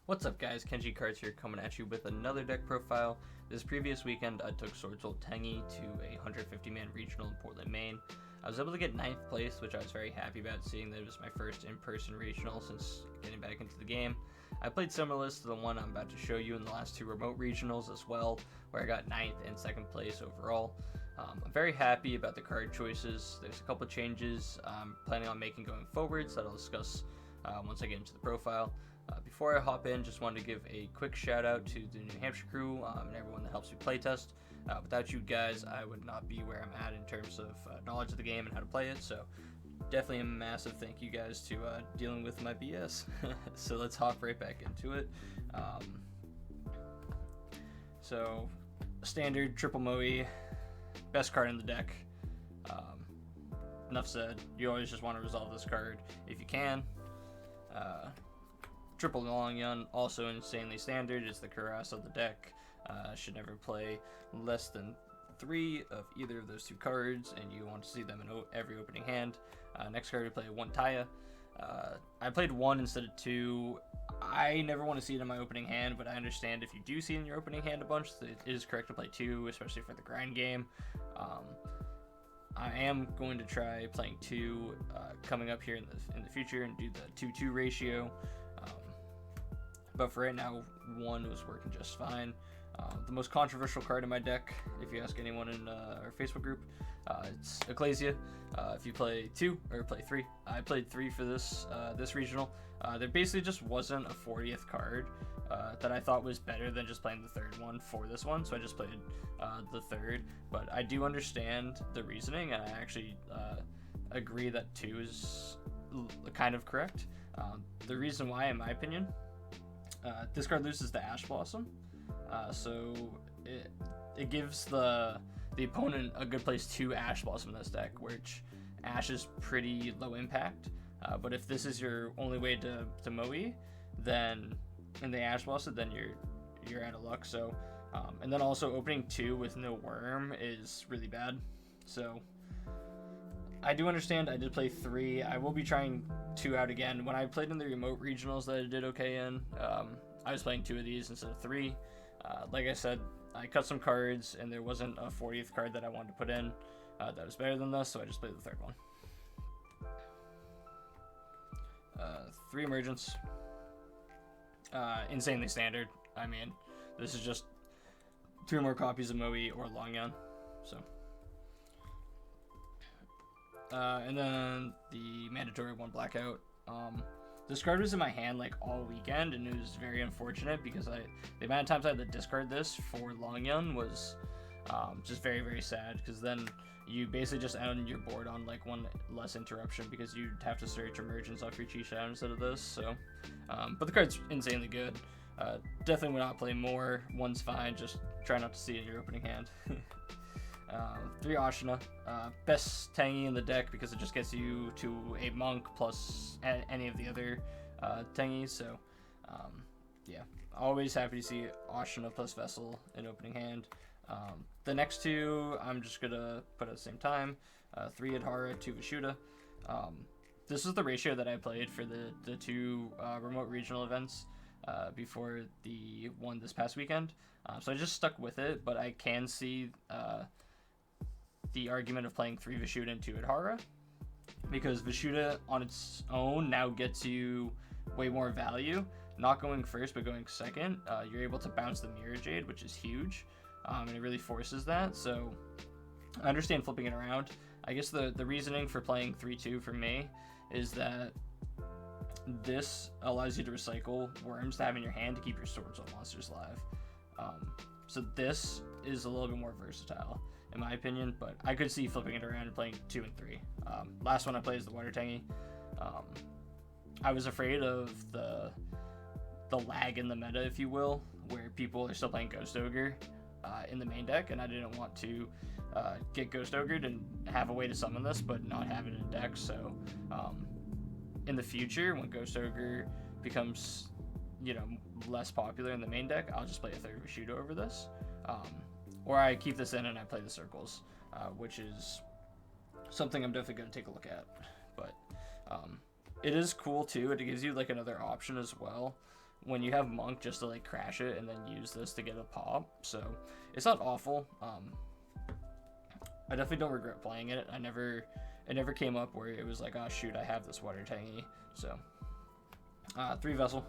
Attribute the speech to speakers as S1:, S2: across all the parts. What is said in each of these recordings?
S1: What's up guys, Kenji Cards here coming at you with another deck profile. This previous weekend I took Swordswell Tenyi to a 150-man regional in Portland, Maine. I was able to get 9th place, which I was very happy about, seeing that it was my first in-person regional since getting back into the game. I played similar lists to the one I'm about to show you in the last two remote regionals as well, where I got 9th and 2nd place overall. I'm very happy about the card choices. There's a couple changes I'm planning on making going forwards that I'll discuss once I get into the profile. Before I hop in, just wanted to give a quick shout out to the New Hampshire crew and everyone that helps me playtest. Without you guys, I would not be where I'm at in terms of knowledge of the game and how to play it, so definitely a massive thank you guys to dealing with my BS. So let's hop right back into it. So, standard triple Moe, best card in the deck. Enough said, you always just want to resolve this card if you can. Triple Long Yun, also insanely standard. It's the cuirass of the deck. Should never play less than 3 of either of those two cards, and you want to see them in every opening hand. Next card, we play 1 Taya. I played 1 instead of 2. I never want to see it in my opening hand, but I understand if you do see it in your opening hand a bunch, that it is correct to play 2, especially for the grind game. I am going to try playing 2 coming up here in the future and do the 2-2 ratio. But for right now, 1 was working just fine. The most controversial card in my deck, if you ask anyone in our Facebook group, it's Ecclesia. If you play 2 or play 3, I played 3 for this regional. There basically just wasn't a 40th card that I thought was better than just playing the 3rd one for this one, so I just played the 3rd. But I do understand the reasoning, and I actually agree that 2 is kind of correct. The reason why, in my opinion, this card loses the Ash Blossom, so it gives the opponent a good place to Ash Blossom in this deck, which Ash is pretty low impact. But if this is your only way to Moe, then in the Ash Blossom, then you're out of luck. So, and then also opening 2 with no Worm is really bad. So I do understand. I did play 3. I will be trying 2 out again. When I played in the remote regionals that I did okay in, I was playing 2 of these instead of 3. Like I said, I cut some cards, and there wasn't a 40th card that I wanted to put in that was better than this, so I just played the 3rd one. 3 Emergence. Insanely standard. I mean, this is just 3 more copies of Moe or Long Yun. So. And then the mandatory 1 Blackout. This card was in my hand like all weekend, and it was very unfortunate because the amount of times I had to discard this for Long Yun was just very, very sad, because then you basically just end your board on like 1 less interruption because you'd have to search Emergence off your Chi Shadow instead of this. So, but the card's insanely good. Definitely would not play more. 1's fine, just try not to see it in your opening hand. 3 Ashina, best Tenyi in the deck because it just gets you to a monk plus any of the other Tenyis. So yeah, always happy to see Ashina plus Vessel in opening hand. The next 2 I'm just gonna put at the same time. 3 Adhara, 2 Vishuddha. This is the ratio that I played for the 2 remote regional events before the one this past weekend. So I just stuck with it, but I can see the argument of playing 3 Vishuddha and 2 Adhara, because Vishuddha on its own now gets you way more value. Not going first, but going second, you're able to bounce the Mirror Jade, which is huge, and it really forces that. So I understand flipping it around. I guess the reasoning for playing 3-2 for me is that this allows you to recycle worms to have in your hand to keep your Swordswell monsters alive. So this is a little bit more versatile, in my opinion, but I could see flipping it around and playing 2 and 3. Last one I played is the Water Tenyi. I was afraid of the lag in the meta, if you will, where people are still playing Ghost Ogre in the main deck, and I didn't want to get Ghost Ogred and have a way to summon this, but not have it in deck. So in the future, when Ghost Ogre becomes less popular in the main deck, I'll just play a 3rd Vishuddha over this. Or I keep this in and I play the circles, which is something I'm definitely going to take a look at. But it is cool too. It gives you like another option as well, when you have Monk just to like crash it and then use this to get a pop. So it's not awful. I definitely don't regret playing it. It never came up where it was like, oh shoot, I have this water Tenyi. So 3 Vessel.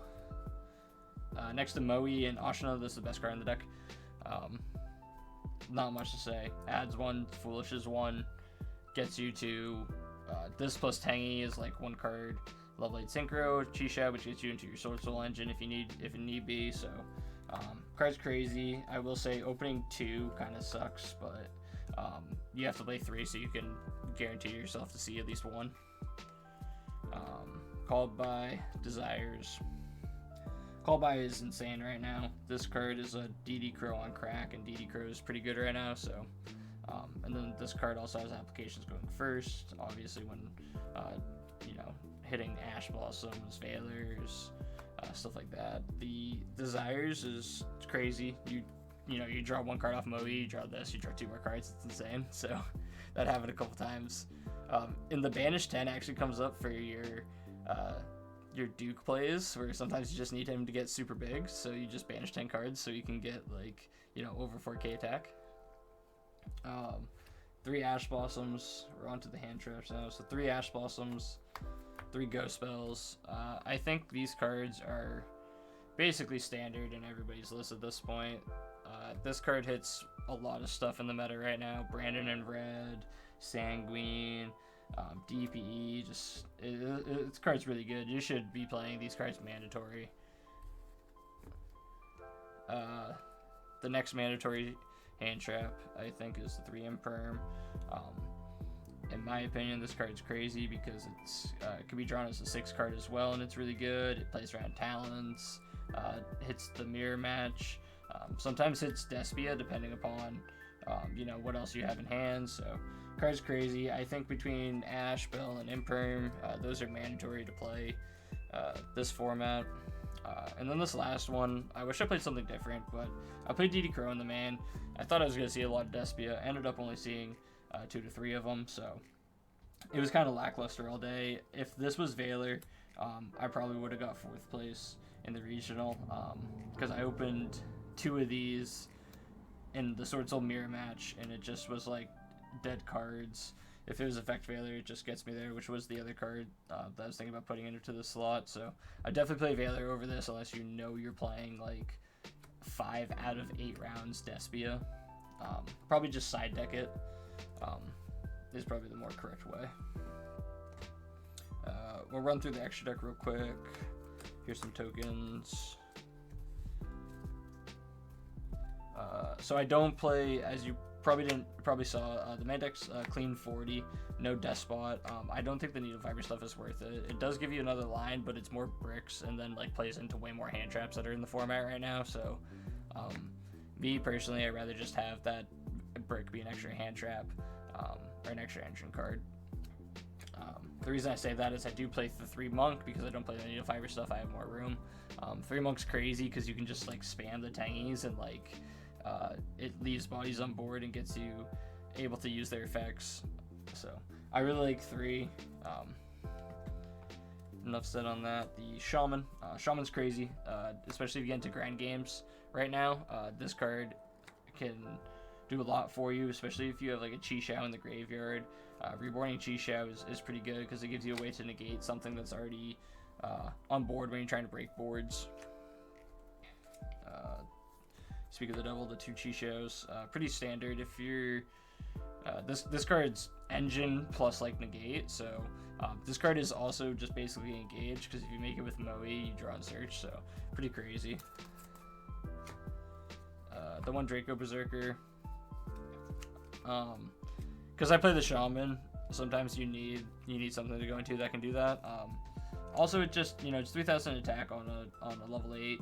S1: Next to Moe and Ashina, this is the best card in the deck. Not much to say. Adds 1, Foolishes 1, gets you to this plus Tenyi is like 1 card. Level 8 Synchro, Chisha, which gets you into your Sword Soul engine if it need be. So card's crazy. I will say opening 2 kind of sucks, but you have to play 3 so you can guarantee yourself to see at least 1. Called by Desires. Called by is insane right now. This card is a DD Crow on crack, and DD Crow is pretty good right now. So, and then this card also has applications going first. Obviously, when hitting Ash Blossoms, Veilers, stuff like that. The Desires is crazy. You draw 1 card off Moe, you draw this, you draw 2 more cards. It's insane. So that happened a couple times. In the Banish 10 actually comes up for your Duke plays, where sometimes you just need him to get super big, so you just banish 10 cards so you can get like over 4k attack. 3 Ash Blossoms. We're on to the hand traps now. So 3 Ash Blossoms, 3 Ghost Spells. I think these cards are basically standard in everybody's list at this point. This card hits a lot of stuff in the meta right now. Brandon in red, Sanguine, DPE. This card's really good. You should be playing these cards mandatory. The next mandatory hand trap, I think, is the 3 Imperm. In my opinion, this card's crazy because it can be drawn as a 6 card as well, and it's really good. It plays around Talons, hits the mirror match, sometimes hits Despia depending upon what else you have in hand. So card's crazy. I think between Ash, Bell, and Imperm, those are mandatory to play this format. And then this last one, I wish I played something different, but I played DD Crow in the main. I thought I was going to see a lot of Despia. Ended up only seeing 2 to 3 of them, so it was kind of lackluster all day. If this was Veiler, I probably would have got 4th place in the regional, because I opened 2 of these in the Sword Soul mirror match, and it just was like dead cards. If it was Effect Veiler, it just gets me there, which was the other card that I was thinking about putting into the slot. So I definitely play Veiler over this unless you're playing like 5 out of 8 rounds Despia. Probably just side deck it. Is probably the more correct way. We'll run through the extra deck real quick. Here's some tokens. So I don't play, as you probably saw, the main deck's clean 40, no Despot. I don't think the Needle Fiber stuff is worth it. It does give you another line, but it's more bricks and then like plays into way more hand traps that are in the format right now. So me personally, I'd rather just have that brick be an extra hand trap or an extra engine card. The reason I say that is I do play the 3 Monk because I don't play the Needle Fiber stuff. I have more room. 3 Monk's crazy because you can just like spam the Tenyis and like it leaves bodies on board and gets you able to use their effects. So I really like 3. Enough said on that. The Shaman. Shaman's crazy, especially if you get into grind games right now. This card can do a lot for you, especially if you have like a Chi-Shao in the graveyard. Reborning Chi-Shao is pretty good because it gives you a way to negate something that's already on board when you're trying to break boards. Speak of the Devil, the 2 Chi-Shaos, pretty standard. If you're this card's engine plus like negate, so this card is also just basically engage because if you make it with Moe, you draw and search, so pretty crazy. The 1 Draco Berserker, because I play the Shaman, sometimes you need something to go into that can do that. Also, it just it's 3,000 attack on a level 8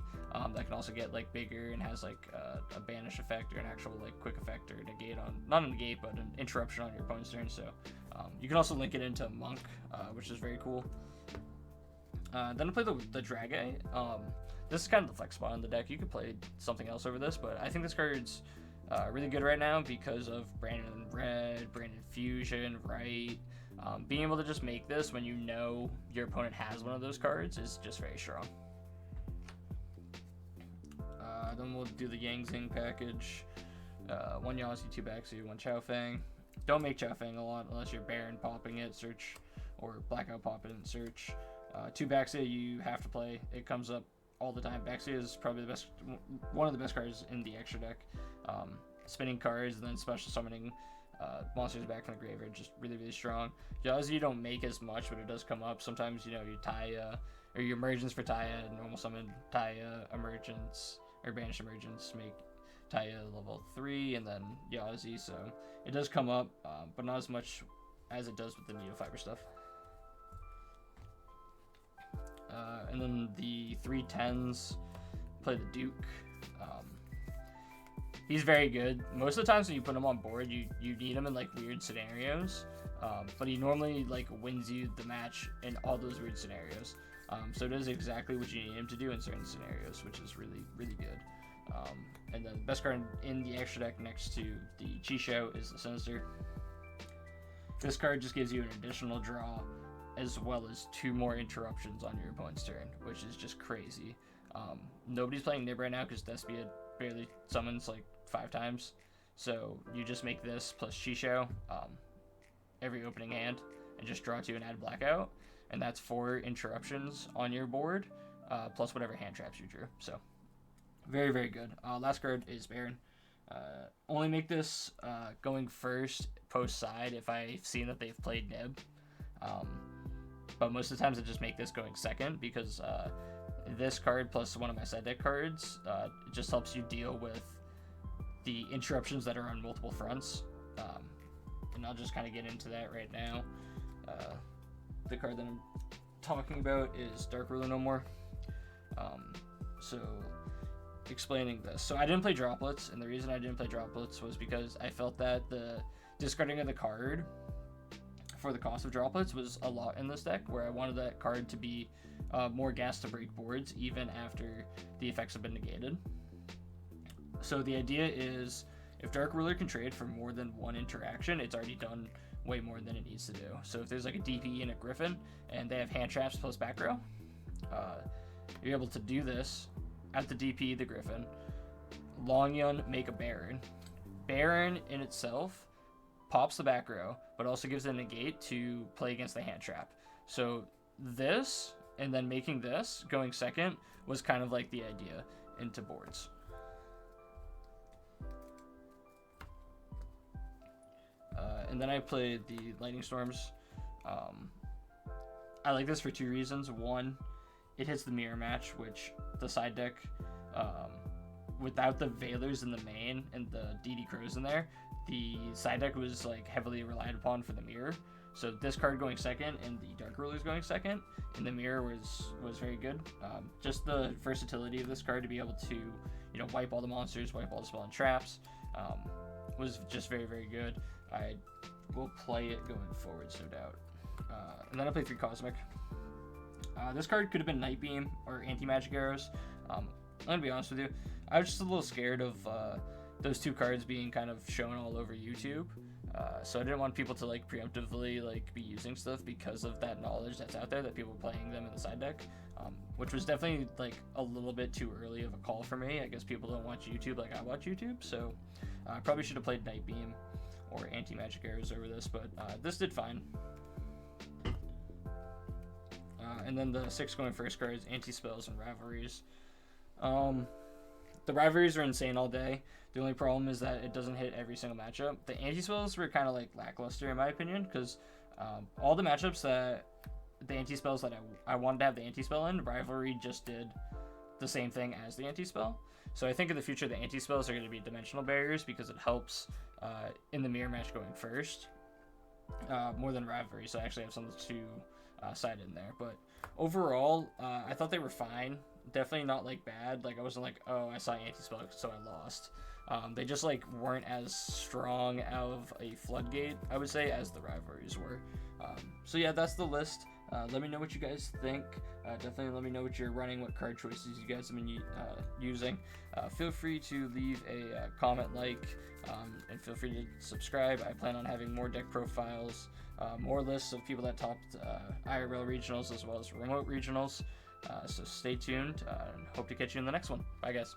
S1: that can also get like bigger and has like a banish effect or an actual like quick effect or negate on, not a negate but an interruption on your opponent's turn. So you can also link it into Monk, which is very cool. Then I play the Dragay. This is kind of the flex spot in the deck. You could play something else over this, but I think this card's really good right now because of Brandon Red, Brandon Fusion, right? Being able to just make this when you know your opponent has one of those cards is just very strong. Then we'll do the Yang Zing package. 1 Yazi, 2 Baxi, 1 Chao Fang. Don't make Chao Fang a lot unless you're Baron popping it, search, or Blackout pop it and search. 2 Baxi you have to play. It comes up all the time. Baxi is probably one of the best cards in the extra deck. Spinning cards and then special summoning monsters back from the graveyard, just really, really strong. Yazi you don't make as much, but it does come up. Sometimes, you Taya, or your emergence for Taya, normal summon Taya, emergence, or banish emergence, make Taya level 3, and then Yazi, so it does come up, but not as much as it does with the Neofiber stuff. And then the 3 10s, play the Duke. He's very good. Most of the times when you put him on board, you need him in like weird scenarios, but he normally like wins you the match in all those weird scenarios. So it does exactly what you need him to do in certain scenarios, which is really, really good. And then the best card in the extra deck next to the Chisho is the Sinister. This card just gives you an additional draw, as well as 2 more interruptions on your opponent's turn, which is just crazy. Nobody's playing Nib right now because Despia barely summons like 5 times. So you just make this plus Chisho every opening hand and just draw 2 and add Blackout. And that's 4 interruptions on your board, plus whatever hand traps you drew. So very, very good. Last card is Baron. Only make this going first post side if I've seen that they've played Nib. But most of the times I just make this going second because this card plus one of my side deck cards it just helps you deal with the interruptions that are on multiple fronts. And I'll just kind of get into that right now. The card that I'm talking about is Dark Ruler No More. So explaining this. So I didn't play Droplets, and the reason I didn't play Droplets was because I felt that the discarding of the card for the cost of Droplets was a lot in this deck, where I wanted that card to be more gas to break boards even after the effects have been negated. So the idea is if Dark Ruler can trade for more than 1 interaction, it's already done way more than it needs to do. So if there's like a DP and a Griffin and they have hand traps plus back row, you're able to do this at the DP, the Griffin, Long Yun, make a Baron. Baron in itself pops the back row, but also gives it a negate to play against the hand trap. So this, and then making this going second, was kind of like the idea into boards. And then I played the Lightning Storms. I like this for 2 reasons. One, it hits the mirror match, which the side deck, without the Veilers in the main and the DD Crows in there, the side deck was like heavily relied upon for the mirror. So this card going second and the Dark Rulers going second in the mirror was very good. Just the versatility of this card to be able to, wipe all the monsters, wipe all the spell and traps, was just very, very good. I will play it going forwards, no doubt. And then I played 3 Cosmic. This card could have been Night Beam or Anti-Magic Arrows. I'm gonna be honest with you, I was just a little scared of those 2 cards being kind of shown all over YouTube. So I didn't want people to like preemptively like be using stuff because of that knowledge that's out there that people are playing them in the side deck, which was definitely like a little bit too early of a call for me. I guess people don't watch YouTube like I watch YouTube, so I probably should have played Night Beam or Anti-Magic Arrows over this, but this did fine. And then the 6 going first cards, Anti-Spells and Rivalries. The Rivalries are insane all day. The only problem is that it doesn't hit every single matchup. The Anti-Spells were kind of like lackluster in my opinion, because all the matchups that the Anti-Spells that I wanted to have the Anti-Spell in, Rivalry just did the same thing as the Anti-Spell. So I think in the future the Anti-Spells are going to be dimensional barriers because it helps in the mirror match going first more than Rivalry. So I actually have something to cite in there. But overall, I thought they were fine. Definitely not like bad. Like I wasn't like, oh, I saw Anti-Spell so I lost. They just like weren't as strong of a floodgate, I would say, as the Rivalries were. So yeah, that's the list. Let me know what you guys think. Definitely let me know what you're running, what card choices you guys have been using. Feel free to leave a comment, and feel free to subscribe. I plan on having more deck profiles, more lists of people that topped IRL regionals as well as remote regionals. So stay tuned and hope to catch you in the next one. Bye, guys.